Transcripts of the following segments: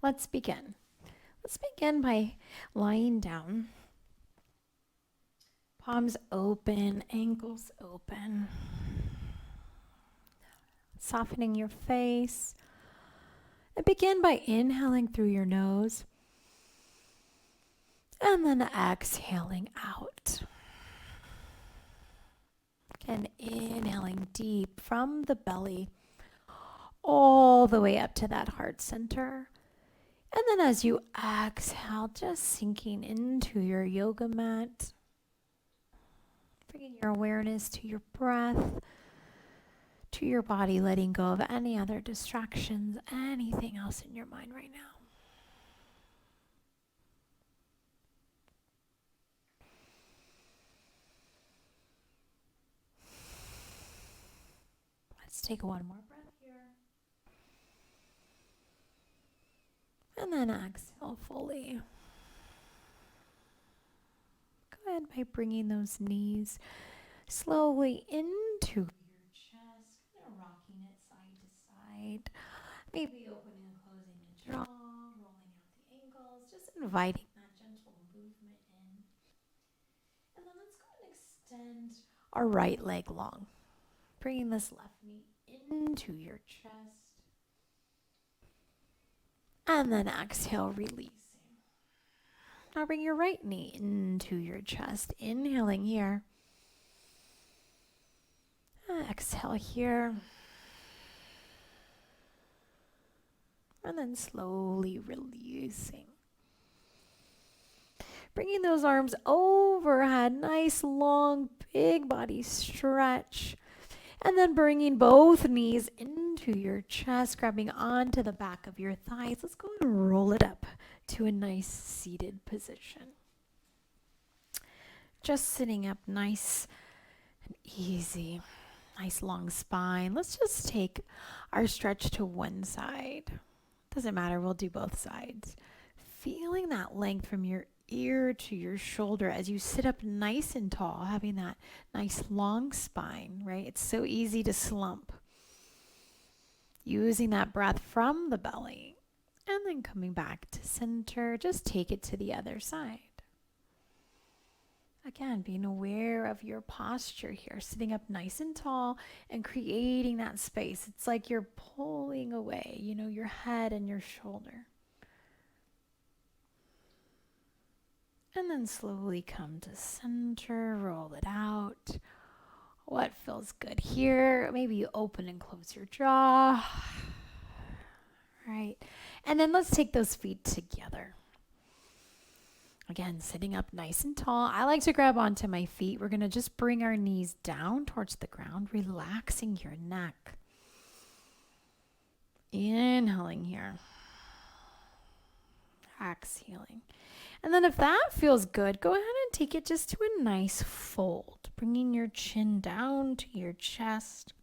let's begin. Let's begin by lying down. Palms open, ankles open. Softening your face. And begin by inhaling through your nose. And then exhaling out. And inhaling deep from the belly all the way up to that heart center. And then as you exhale, just sinking into your yoga mat. Bringing your awareness to your breath, to your body, letting go of any other distractions, anything else in your mind right now. Let's take one more breath here. And then exhale fully. Go ahead by bringing those knees slowly into your chest, kind of rocking it side to side. Maybe opening and closing the jaw, rolling out the ankles, just inviting that gentle movement in. And then let's go and extend our right leg long. Bringing this left knee into your chest. And then exhale, releasing. Now bring your right knee into your chest. Inhaling here. Exhale here. And then slowly releasing. Bringing those arms overhead. Nice, long, big body stretch. And then bringing both knees into your chest, grabbing onto the back of your thighs. Let's go and roll it up to a nice seated position. Just sitting up nice and easy. Nice long spine. Let's just take our stretch to one side. Doesn't matter, we'll do both sides. Feeling that length from your ear to your shoulder as you sit up nice and tall, having that nice long spine, right? It's so easy to slump. Using that breath from the belly and then coming back to center. Just take it to the other side. Again, being aware of your posture here, sitting up nice and tall and creating that space. It's like you're pulling away, your head and your shoulder. And then slowly come to center, roll it out. What feels good here? Maybe you open and close your jaw. Right. And then let's take those feet together. Again, sitting up nice and tall. I like to grab onto my feet. We're going to just bring our knees down towards the ground, relaxing your neck. Inhaling here. Exhaling. And then if that feels good, go ahead and take it just to a nice fold, bringing your chin down to your chest.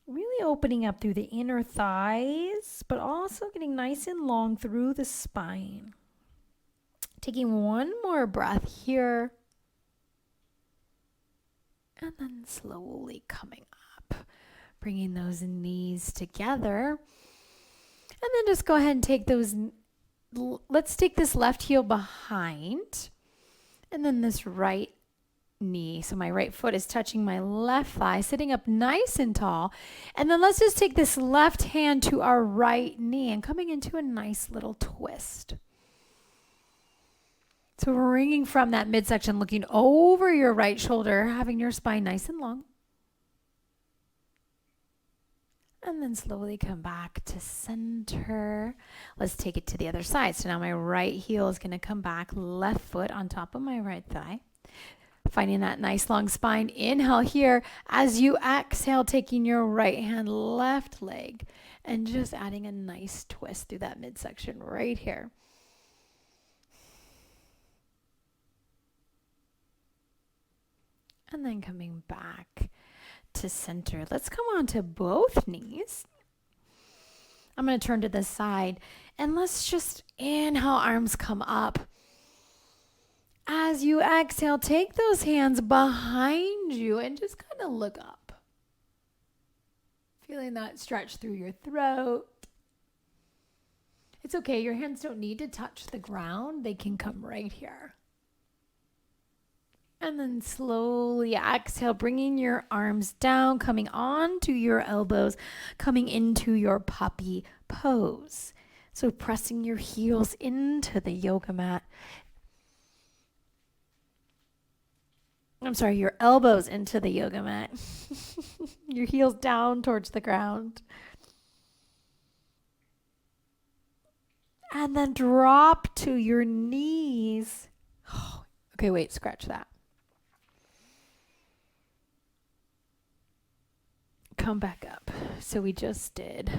Really opening up through the inner thighs, but also getting nice and long through the spine. Taking one more breath here. And then slowly coming up, bringing those knees together. And then just go ahead and take those. Let's take this left heel behind and then this right knee. So my right foot is touching my left thigh, sitting up nice and tall. And then let's just take this left hand to our right knee and coming into a nice little twist. So bringing from that midsection, looking over your right shoulder, having your spine nice and long. And then slowly come back to center. Let's take it to the other side. So now my right heel is going to come back, left foot on top of my right thigh. Finding that nice long spine. Inhale here. As you exhale, taking your right hand, left leg, and just adding a nice twist through that midsection right here. And then coming back to center. Let's come on to both knees. I'm going to turn to the side and let's just inhale, arms come up. As you exhale, take those hands behind you and just kind of look up. Feeling that stretch through your throat. It's okay. Your hands don't need to touch the ground. They can come right here. And then slowly exhale, bringing your arms down, coming onto your elbows, coming into your puppy pose. So pressing your heels into the yoga mat. I'm sorry, your elbows into the yoga mat. Your heels down towards the ground. And then drop to your knees. Okay, wait, scratch that. Come back up. So we just did.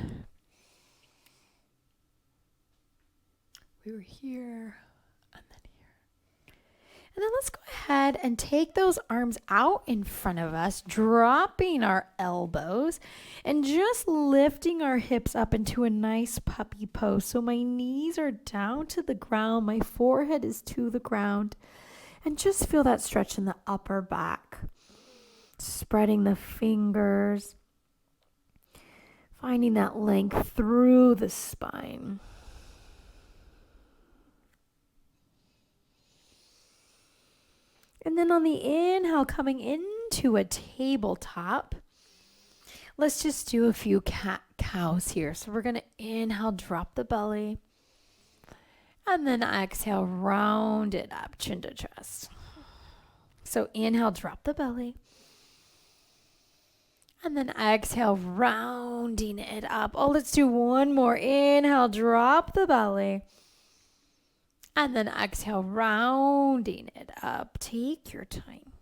We were here and then here. And then let's go ahead and take those arms out in front of us, dropping our elbows and just lifting our hips up into a nice puppy pose. So my knees are down to the ground, my forehead is to the ground, and just feel that stretch in the upper back. Spreading the fingers. Finding that length through the spine. And then on the inhale, coming into a tabletop, let's just do a few cat-cows here. So we're going to inhale, drop the belly. And then exhale, round it up, chin to chest. So inhale, drop the belly. And then exhale, rounding it up. Oh, let's do one more. Inhale, drop the belly. And then exhale, rounding it up. Take your time.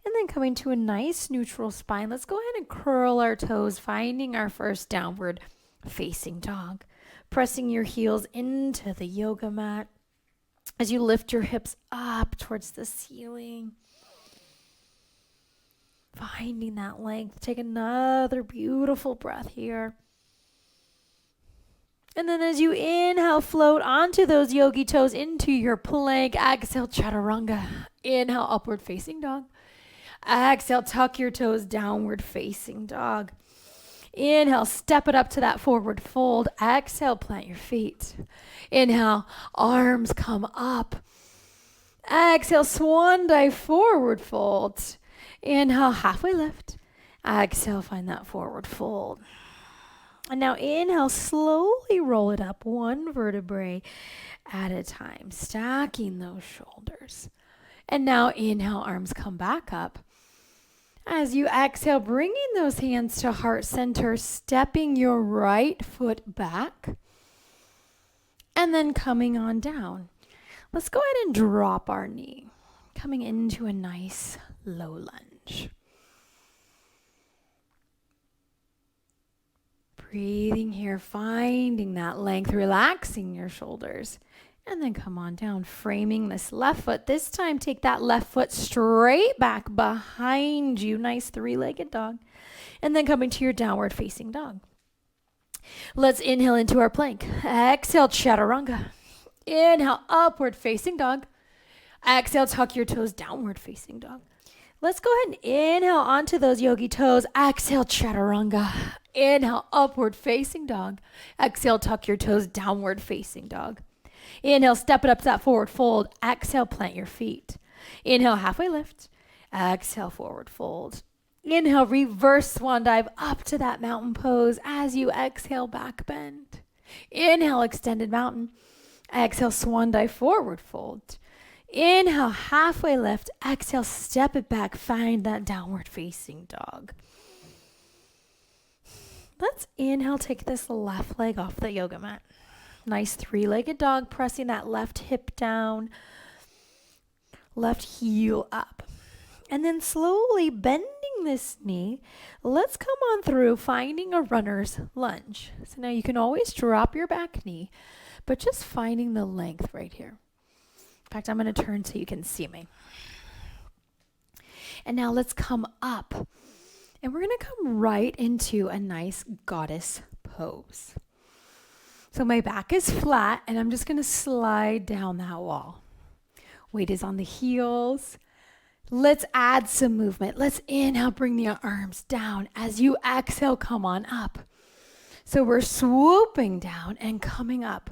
And then coming to a nice neutral spine. Let's go ahead and curl our toes, finding our first downward facing dog. Pressing your heels into the yoga mat as you lift your hips up towards the ceiling. Finding that length. Take another beautiful breath here. And then as you inhale, float onto those yogi toes into your plank. Exhale, chaturanga. Inhale, upward facing dog. Exhale, tuck your toes, downward facing dog. Inhale, step it up to that forward fold. Exhale, plant your feet. Inhale, arms come up. Exhale, swan dive, forward fold. Inhale, halfway lift. Exhale, find that forward fold. And now inhale, slowly roll it up one vertebrae at a time, stacking those shoulders. And now inhale, arms come back up. As you exhale, bringing those hands to heart center, stepping your right foot back, and then coming on down. Let's go ahead and drop our knee, coming into a nice low lunge. Breathing here, finding that length, relaxing your shoulders. And then come on down, framing this left foot. This time, take that left foot straight back behind you. Nice three-legged dog. And then coming to your downward facing dog. Let's inhale into our plank. Exhale, chaturanga. Inhale, upward facing dog. Exhale, tuck your toes, downward facing dog. Let's go ahead and inhale onto those yogi toes. Exhale, chaturanga. Inhale, upward facing dog. Exhale, tuck your toes, downward facing dog. Inhale, step it up to that forward fold. Exhale, plant your feet. Inhale, halfway lift. Exhale, forward fold. Inhale, reverse swan dive up to that mountain pose as you exhale, back bend. Inhale, extended mountain. Exhale, swan dive, forward fold. Inhale, halfway lift. Exhale, step it back. Find that downward facing dog. Let's inhale, take this left leg off the yoga mat. Nice three-legged dog, pressing that left hip down, left heel up. And then slowly bending this knee, let's come on through finding a runner's lunge. So now you can always drop your back knee, but just finding the length right here. In fact, I'm going to turn so you can see me. And now let's come up. And we're going to come right into a nice goddess pose. So my back is flat, and I'm just going to slide down that wall. Weight is on the heels. Let's add some movement. Let's inhale, bring the arms down. As you exhale, come on up. So we're swooping down and coming up.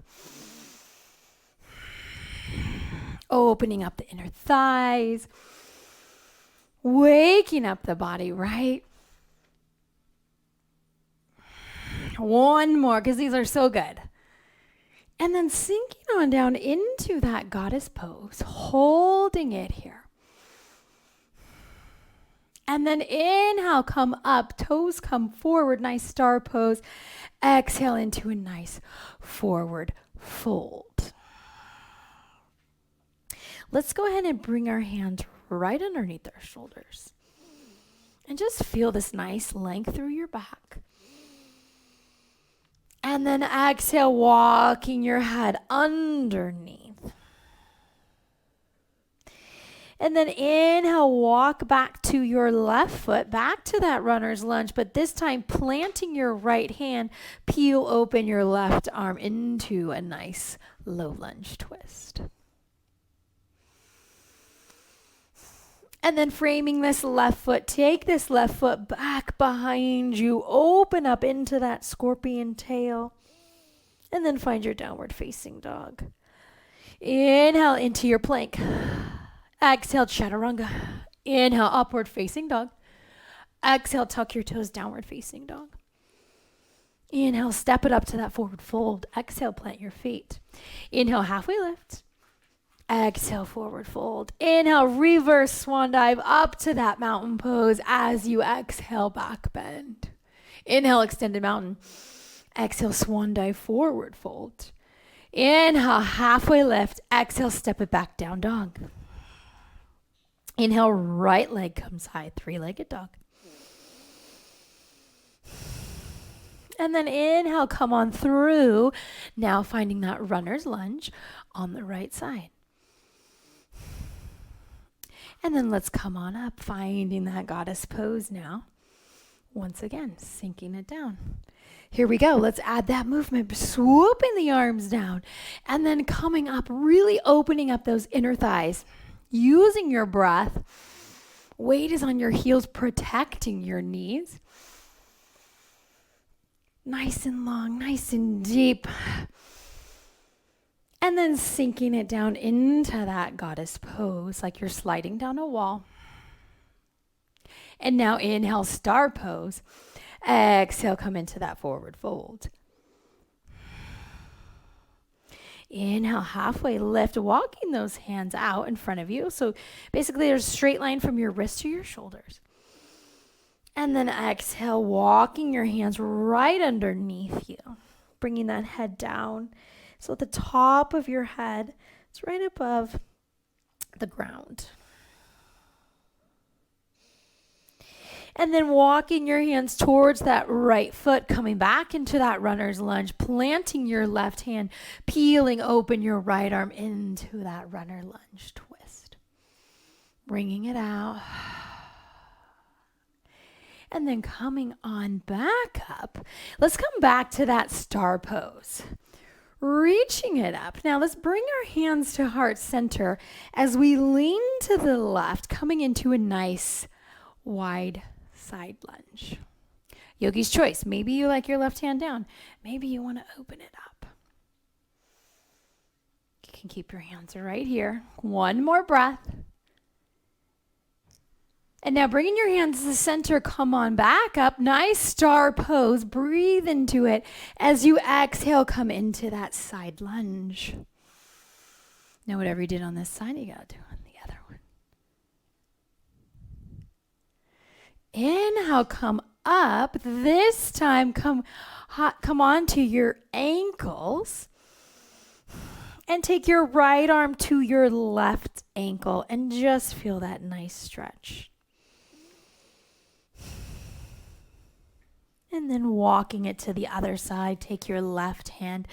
Opening up the inner thighs. Waking up the body, right? One more, because these are so good. And then sinking on down into that goddess pose, holding it here. And then inhale, come up, toes come forward, nice star pose. Exhale into a nice forward fold. Let's go ahead and bring our hands right underneath our shoulders. And just feel this nice length through your back. And then exhale, walking your head underneath. And then inhale, walk back to your left foot, back to that runner's lunge, but this time planting your right hand, peel open your left arm into a nice low lunge twist. And then framing this left foot, take this left foot back behind you, open up into that scorpion tail, and then find your downward facing dog. Inhale into your plank. Exhale, chaturanga. Inhale, upward facing dog. Exhale, tuck your toes, downward facing dog. Inhale, step it up to that forward fold. Exhale, plant your feet. Inhale, halfway lift. Exhale, forward fold. Inhale, reverse swan dive up to that mountain pose as you exhale, back bend. Inhale, extended mountain. Exhale, swan dive, forward fold. Inhale, halfway lift. Exhale, step it back, down dog. Inhale, right leg comes high, three-legged dog. And then inhale, come on through. Now finding that runner's lunge on the right side. And then let's come on up, finding that goddess pose now. Once again, sinking it down. Here we go. Let's add that movement, swooping the arms down and then coming up, really opening up those inner thighs. Using your breath. Weight is on your heels, protecting your knees. Nice and long, nice and deep. And then sinking it down into that goddess pose, like you're sliding down a wall. And now inhale, star pose. Exhale, come into that forward fold. Inhale, halfway lift, walking those hands out in front of you. So basically there's a straight line from your wrist to your shoulders. And then exhale, walking your hands right underneath you, bringing that head down. So at the top of your head, it's right above the ground. And then walking your hands towards that right foot, coming back into that runner's lunge, planting your left hand, peeling open your right arm into that runner lunge twist. Bringing it out. And then coming on back up. Let's come back to that star pose. Reaching it up. Now let's bring our hands to heart center as we lean to the left, coming into a nice wide side lunge. Yogi's choice. Maybe you like your left hand down. Maybe you want to open it up. You can keep your hands right here. One more breath. And now bringing your hands to the center, come on back up. Nice star pose. Breathe into it. As you exhale, come into that side lunge. Now whatever you did on this side, you got to do on the other one. Inhale, come up. This time, come on to your ankles. And take your right arm to your left ankle and just feel that nice stretch. And then walking it to the other side, take your left hand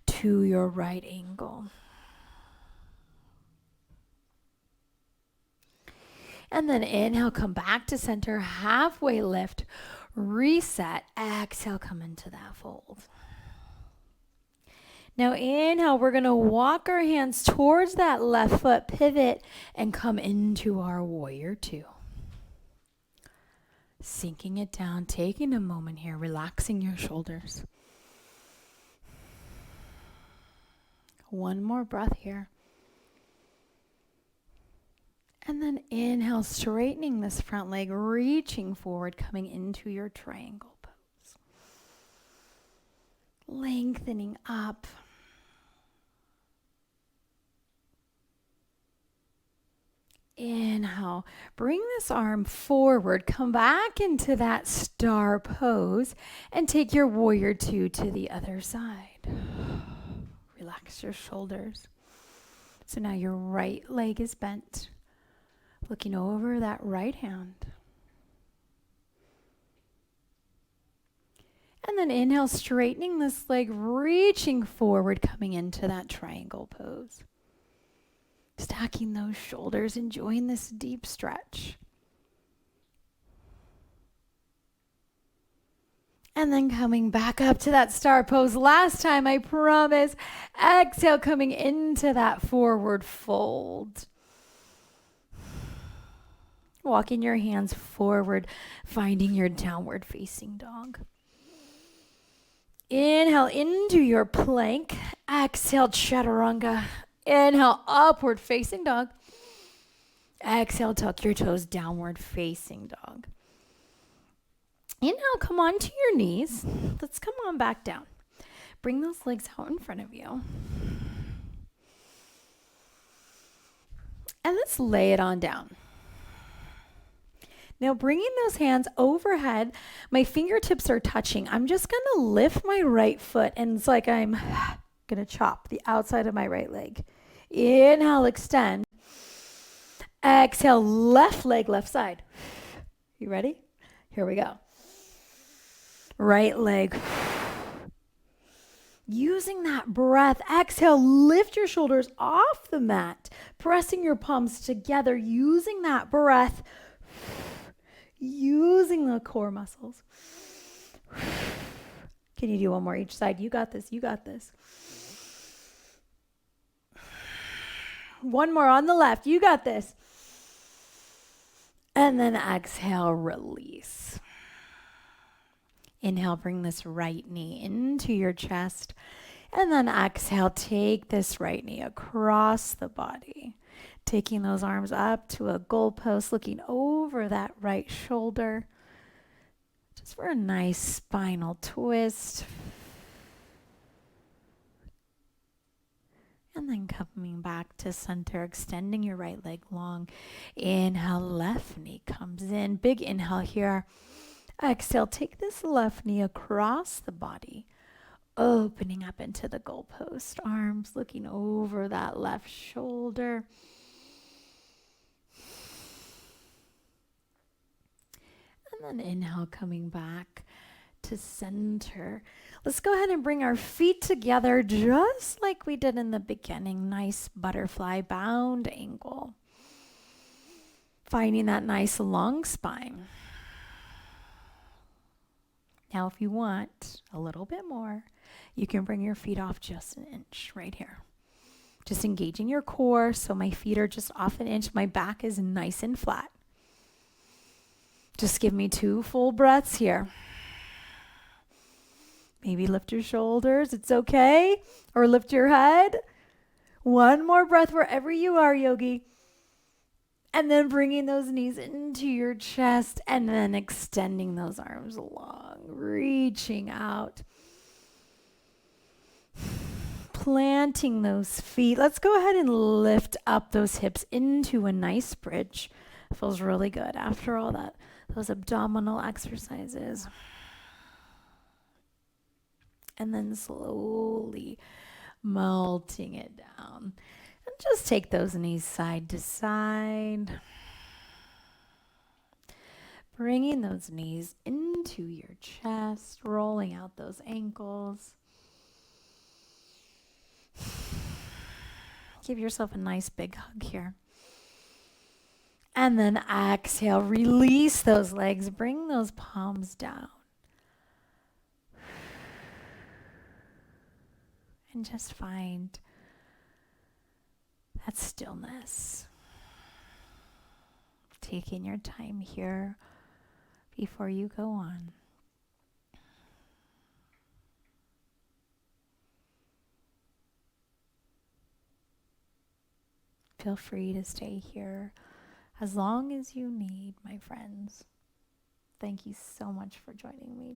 to your right ankle. And then inhale, come back to center, halfway lift, reset, exhale, come into that fold. Now inhale, we're going to walk our hands towards that left foot, pivot, and come into our warrior two. Sinking it down, taking a moment here, relaxing your shoulders. One more breath here. And then inhale, straightening this front leg, reaching forward, coming into your triangle pose. Lengthening up. Inhale, bring this arm forward, come back into that star pose, and take your warrior two to the other side. Relax your shoulders. So now your right leg is bent, looking over that right hand. And then inhale, straightening this leg, reaching forward, coming into that triangle pose. Stacking those shoulders, enjoying this deep stretch. And then coming back up to that star pose. Last time, I promise. Exhale, coming into that forward fold. Walking your hands forward, finding your downward facing dog. Inhale into your plank. Exhale, chaturanga. Inhale, upward facing dog. Exhale, tuck your toes, downward facing dog. Inhale, come onto your knees. Let's come on back down. Bring those legs out in front of you. And let's lay it on down. Now bringing those hands overhead, my fingertips are touching. I'm just going to lift my right foot, and it's like I'm going to chop the outside of my right leg. Inhale, extend. Exhale, left leg, left side. You ready? Here we go. Right leg. Using that breath, exhale, lift your shoulders off the mat, pressing your palms together, using that breath, using the core muscles. Can you do one more each side? You got this, you got this. One more on the left, you got this. And then exhale, release. Inhale, bring this right knee into your chest. And then exhale, take this right knee across the body. Taking those arms up to a goalpost, looking over that right shoulder. Just for a nice spinal twist. And then coming back to center, extending your right leg long. Inhale, left knee comes in. Big inhale here. Exhale, take this left knee across the body, opening up into the goalpost. Arms looking over that left shoulder. And then inhale, coming back to center. Let's go ahead and bring our feet together just like we did in the beginning. Nice butterfly bound angle. Finding that nice long spine. Now, if you want a little bit more, you can bring your feet off just an inch right here. Just engaging your core, so my feet are just off an inch. My back is nice and flat. Just give me 2 full breaths here. Maybe lift your shoulders, it's okay. Or lift your head. One more breath wherever you are, yogi. And then bringing those knees into your chest and then extending those arms long, reaching out. Planting those feet. Let's go ahead and lift up those hips into a nice bridge. Feels really good after all that, those abdominal exercises. And then slowly melting it down. And just take those knees side to side. Bringing those knees into your chest, rolling out those ankles. Give yourself a nice big hug here. And then exhale, release those legs, bring those palms down. And just find that stillness. Taking your time here, before you go on. Feel free to stay here as long as you need, my friends. Thank you so much for joining me